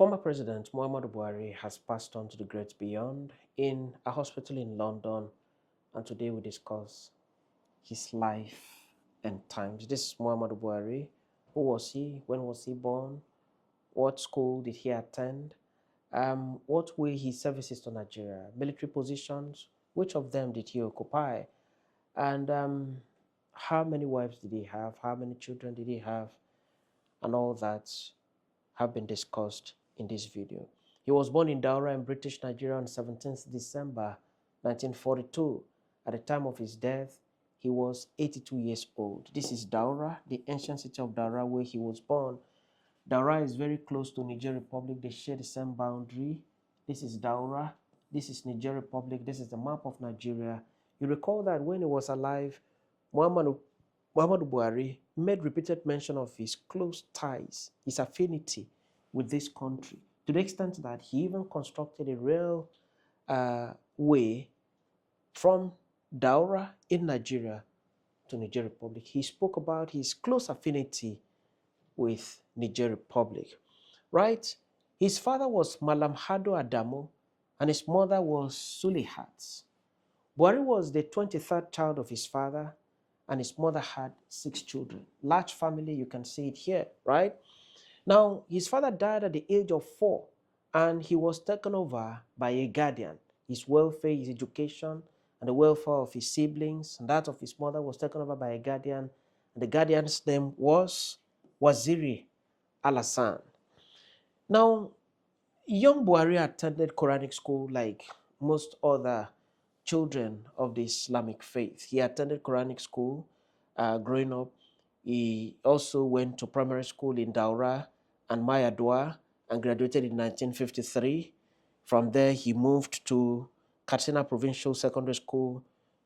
Former President Muhammadu Buhari has passed on to the great beyond in a hospital in London, and today we discuss his life and times. This is Muhammadu Buhari. Who was he? When was he born? What school did he attend? What were his services to Nigeria? Military positions? Which of them did he occupy? And how many wives did he have? How many children did he have? And all that have been discussed in this video. He was born in Daura in British Nigeria on 17th December 1942. At the time of his death, he was 82 years old. This is Daura, the ancient city of Daura where he was born. Daura is very close to Niger Republic. They share the same boundary. This is Daura. This is Niger Republic. This is the map of Nigeria. You recall that when he was alive, Muhammadu Buhari made repeated mention of his close ties, his affinity with this country, to the extent that he even constructed a rail way from Daura in Nigeria to Niger Republic. He spoke about his close affinity with Niger Republic, right? His father was Malamhado Adamo and his mother was Sulihat. Buhari was the 23rd child of his father, and his mother had 6 children. Large family, you can see it here, right? Now, his father died at the age of 4, and he was taken over by a guardian. His welfare, his education, and the welfare of his siblings, and that of his mother was taken over by a guardian. And the guardian's name was Waziri Al-Hassan. Now, young Buhari attended Quranic school like most other children of the Islamic faith. He attended Quranic school growing up. He also went to primary school in Daura and Mayadua and graduated in 1953. From there, he moved to Katsina Provincial Secondary School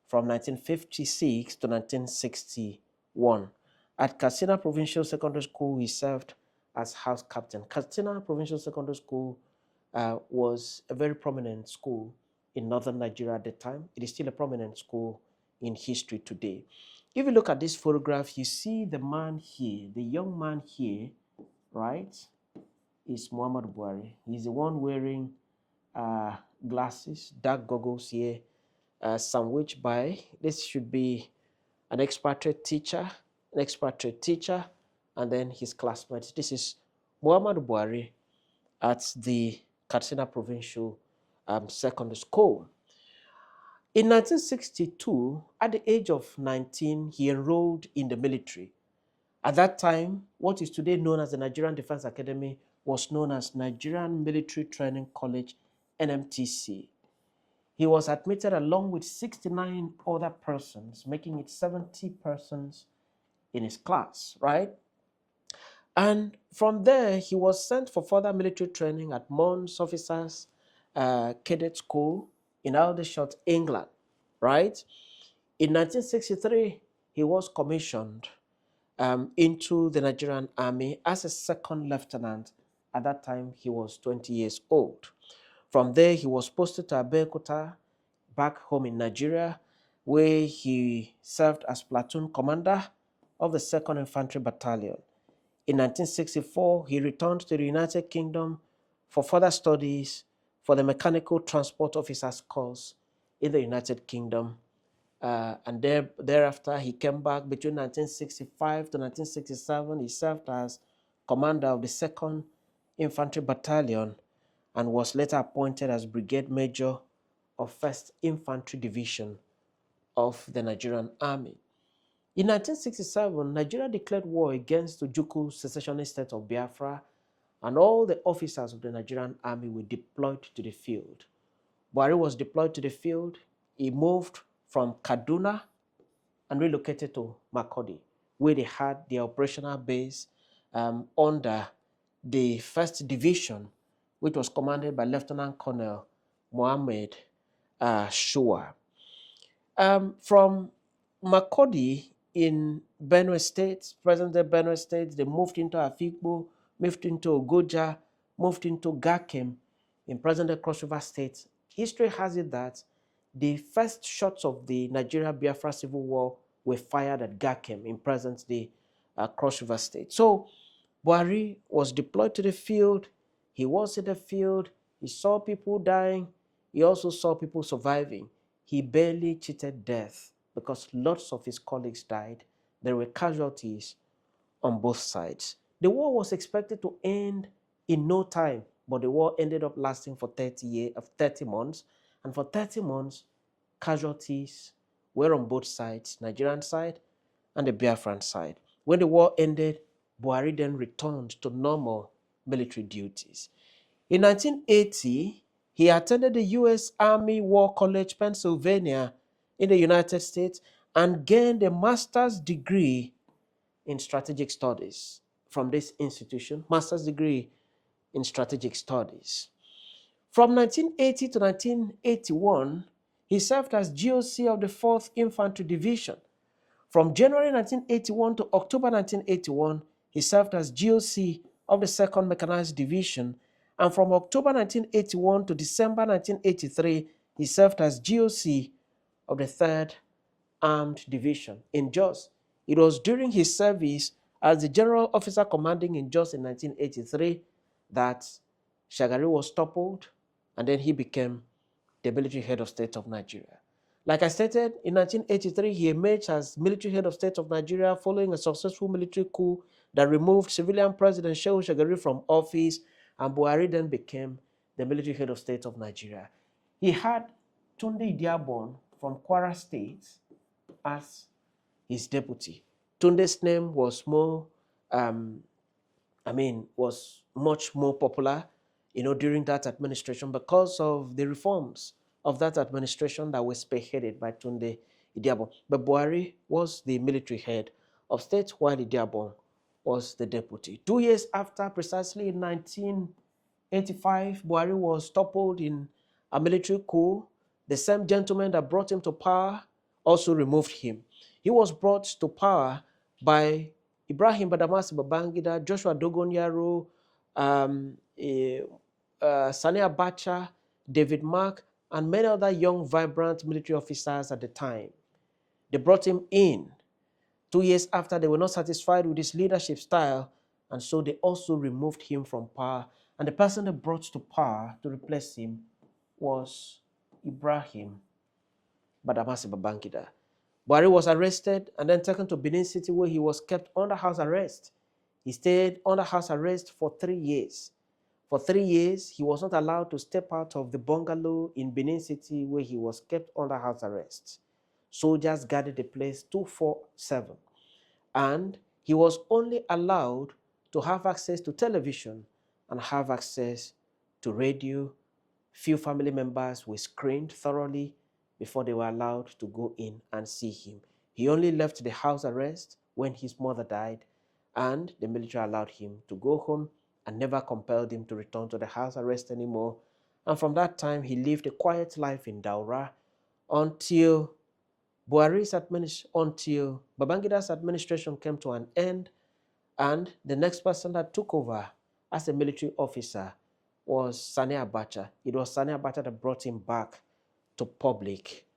from 1956 to 1961. At Katsina Provincial Secondary School, he served as house captain. Katsina Provincial Secondary School was a very prominent school in northern Nigeria at the time. It is still a prominent school in history today. If you look at this photograph, you see the man here, the young man here, right, is Muhammadu Buhari. He's the one wearing glasses, dark goggles here, sandwiched by, this should be an expatriate teacher, and then his classmates. This is Muhammadu Buhari at the Katsina Provincial Secondary School. In 1962, at the age of 19, he enrolled in the military. At that time, what is today known as the Nigerian Defense Academy was known as Nigerian Military Training College, NMTC. He was admitted along with 69 other persons, making it 70 persons in his class, right? And from there, he was sent for further military training at Mons Officers Cadet School in Aldershot, England, right? In 1963, he was commissioned into the Nigerian Army as a second lieutenant. At that time, he was 20 years old. From there, he was posted to Abeokuta, back home in Nigeria, where he served as platoon commander of the 2nd Infantry Battalion. In 1964, he returned to the United Kingdom for further studies for the Mechanical Transport Officers course in the United Kingdom. And thereafter, he came back between 1965 to 1967. He served as commander of the 2nd Infantry Battalion and was later appointed as Brigade Major of 1st Infantry Division of the Nigerian Army. In 1967, Nigeria declared war against the Ojukwu secessionist state of Biafra, and all the officers of the Nigerian Army were deployed to the field. Buhari was deployed to the field. He moved from Kaduna and relocated to Makurdi, where they had their operational base under the 1st Division, which was commanded by Lieutenant Colonel Mohammed Shua. From Makurdi in Benue State, present-day Benue State, they moved into Afikpo, moved into Ogoja, moved into Gakem in present-day Cross River State. History has it that the first shots of the Nigeria-Biafra Civil War were fired at Gakem in present-day Cross River State. So Buhari was deployed to the field. He was in the field. He saw people dying. He also saw people surviving. He barely cheated death because lots of his colleagues died. There were casualties on both sides. The war was expected to end in no time, but the war ended up lasting for 30 months. And for 30 months, casualties were on both sides, Nigerian side and the Biafran side. When the war ended, Buhari then returned to normal military duties. In 1980, he attended the U.S. Army War College, Pennsylvania, in the United States, and gained a master's degree in strategic studies from this institution, master's degree in strategic studies. From 1980 to 1981, he served as GOC of the 4th Infantry Division. From January 1981 to October 1981, he served as GOC of the 2nd Mechanized Division, and from October 1981 to December 1983, he served as GOC of the 3rd Armed Division in Jos. It was during his service as the General Officer Commanding in Jos in 1983 that Shagari was toppled, and then he became the military head of state of Nigeria. Like I stated, in 1983, he emerged as military head of state of Nigeria following a successful military coup that removed civilian President Shehu Shagari from office, and Buhari then became the military head of state of Nigeria. He had Tunde Idiabon from Kwara State as his deputy. Tunde's name was was much more popular, during that administration because of the reforms of that administration that were spearheaded by Tunde Idiabon. But Buhari was the military head of state while Idiabon was the deputy. 2 years after, precisely in 1985, Buhari was toppled in a military coup. The same gentleman that brought him to power also removed him. He was brought to power by Ibrahim Badamasi Babangida, Joshua Dogonyaro, Sani Abacha, David Mark, and many other young, vibrant military officers at the time. They brought him in. 2 years after, they were not satisfied with his leadership style, and so they also removed him from power. And the person they brought to power to replace him was Ibrahim Badamasi Babangida. Buhari was arrested and then taken to Benin City, where he was kept under house arrest. He stayed under house arrest for 3 years. For 3 years, he was not allowed to step out of the bungalow in Benin City where he was kept under house arrest. Soldiers guarded the place 24/7. And he was only allowed to have access to television and have access to radio. Few family members were screened thoroughly before they were allowed to go in and see him. He only left the house arrest when his mother died, and the military allowed him to go home and never compelled him to return to the house arrest anymore. And from that time, he lived a quiet life in Daura until Babangida's administration came to an end, and the next person that took over as a military officer was Sani Abacha. It was Sani Abacha that brought him back to public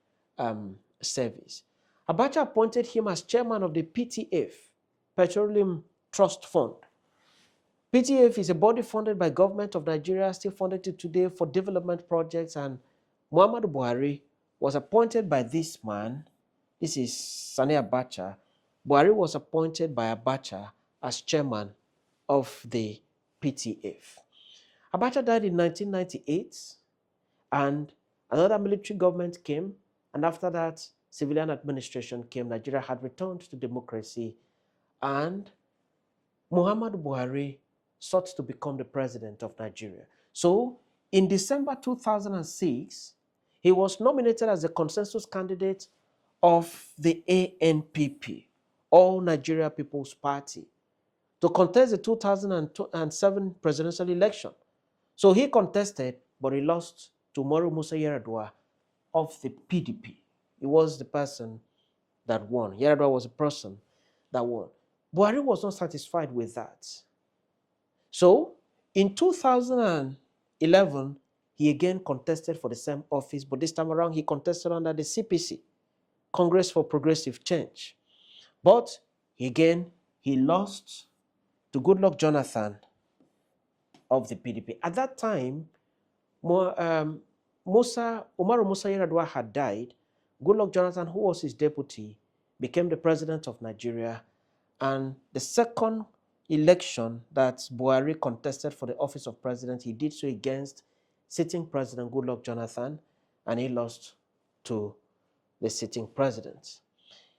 service. Abacha appointed him as chairman of the PTF, Petroleum Trust Fund. PTF is a body funded by government of Nigeria, still funded to today for development projects, and Muhammadu Buhari was appointed by this man. This is Sani Abacha. Buhari was appointed by Abacha as chairman of the PTF. Abacha died in 1998, and another military government came, and after that, civilian administration came. Nigeria had returned to democracy, and Muhammadu Buhari sought to become the president of Nigeria. So, in December 2006, he was nominated as the consensus candidate of the ANPP, All Nigeria People's Party, to contest the 2007 presidential election. So he contested, but he lost to Umaru Musa Yar'Adua of the PDP. He was the person that won. Yar'Adua was the person that won. Buhari was not satisfied with that. So in 2011, he again contested for the same office, but this time around he contested under the CPC, Congress for Progressive Change. But again, he lost to Goodluck Jonathan of the PDP. At that time, Umaru Musa Yar'Adua had died. Goodluck Jonathan, who was his deputy, became the president of Nigeria. And the second election that Buhari contested for the office of president, he did so against sitting president Goodluck Jonathan, and he lost to the sitting president.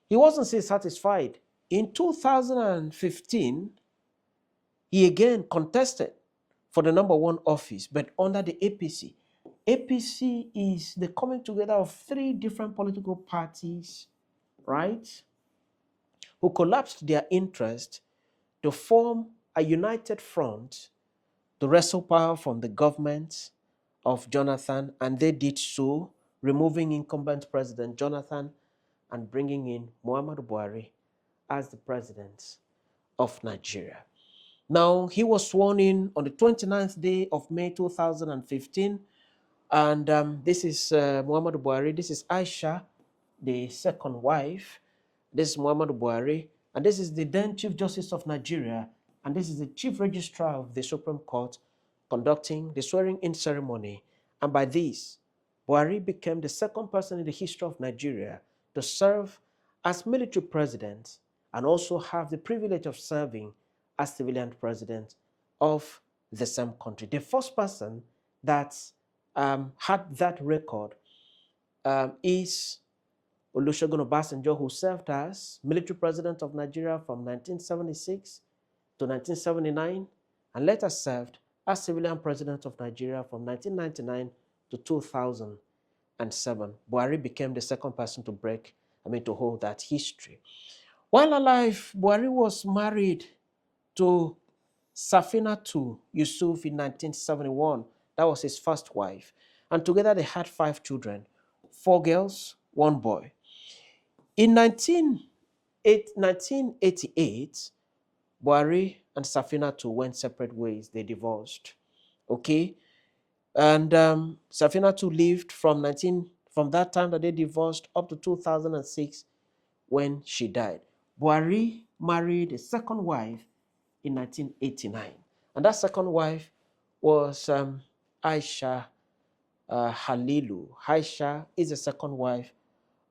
He wasn't still satisfied. In 2015, he again contested for the #1 office, but under the APC. APC is the coming together of 3 different political parties, right, who collapsed their interest to form a united front to wrestle power from the government of Jonathan, and they did so, removing incumbent President Jonathan and bringing in Muhammadu Buhari as the president of Nigeria. Now, he was sworn in on the 29th day of May 2015, and this is Muhammadu Buhari. This is Aisha, the second wife. This is Muhammadu Buhari, and this is the then Chief Justice of Nigeria, and this is the Chief Registrar of the Supreme Court conducting the swearing-in ceremony. And by this, Buhari became the second person in the history of Nigeria to serve as military president and also have the privilege of serving as civilian president of the same country. The first person that had that record is Olusegun Obasanjo, who served as military president of Nigeria from 1976 to 1979, and later served as civilian president of Nigeria from 1999 to 2007. Buhari became the second person to hold that history. While alive, Buhari was married to Safinatu Yusuf in 1971. That was his first wife. And together they had 5 children, 4 girls, 1 boy. In 1988, Buhari and Safinatu went separate ways. They divorced. Okay? And Safinatu lived from that time that they divorced up to 2006 when she died. Buhari married a second wife in 1989. And that second wife was Aisha Halilu. Aisha is the second wife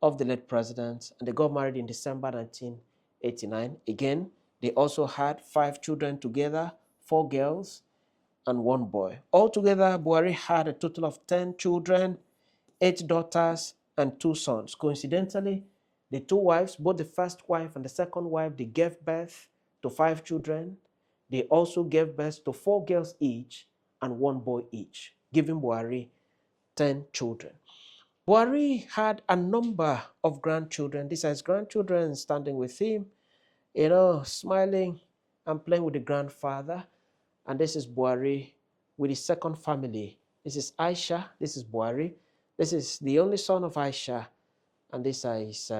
of the late president, and they got married in December 1989. Again, they also had 5 children together, 4 girls and 1 boy. Altogether, Buhari had a total of 10 children, 8 daughters and 2 sons. Coincidentally, the 2 wives, both the first wife and the second wife, they gave birth to 5 children. They also gave birth to 4 girls each and 1 boy each, giving Buhari 10 children. Buhari had a number of grandchildren. These are his grandchildren standing with him, smiling and playing with the grandfather. And this is Buhari with his second family. This is Aisha. This is Buhari. This is the only son of Aisha. And these are his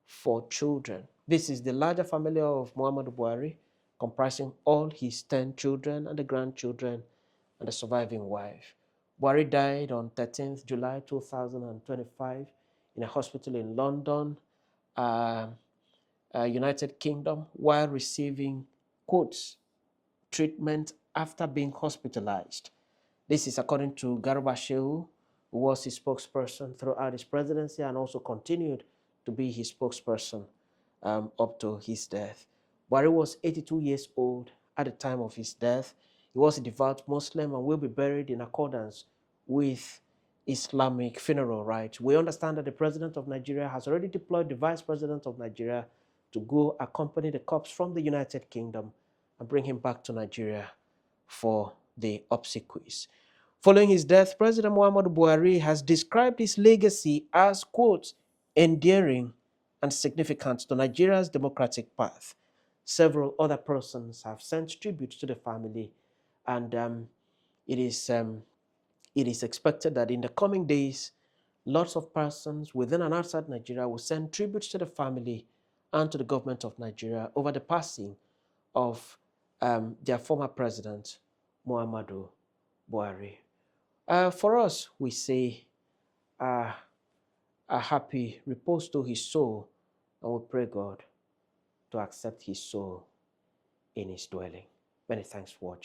4 children. This is the larger family of Muhammadu Buhari, comprising all his 10 children and the grandchildren and the surviving wife. Buhari died on 13th July 2025 in a hospital in London, United Kingdom, while receiving, quotes, treatment after being hospitalized. This is according to Garba Shehu, who was his spokesperson throughout his presidency and also continued to be his spokesperson up to his death. Buhari was 82 years old at the time of his death. He was a devout Muslim and will be buried in accordance with Islamic funeral rites. We understand that the president of Nigeria has already deployed the vice president of Nigeria to go accompany the corpse from the United Kingdom and bring him back to Nigeria for the obsequies. Following his death, President Muhammadu Buhari has described his legacy as, quote, endearing and significant to Nigeria's democratic path. Several other persons have sent tribute to the family, and it is expected that in the coming days, lots of persons within and outside Nigeria will send tributes to the family and to the government of Nigeria over the passing of their former president, Muhammadu Buhari. For us, we say a happy repose to his soul, and we pray God to accept his soul in his dwelling. Many thanks for watching.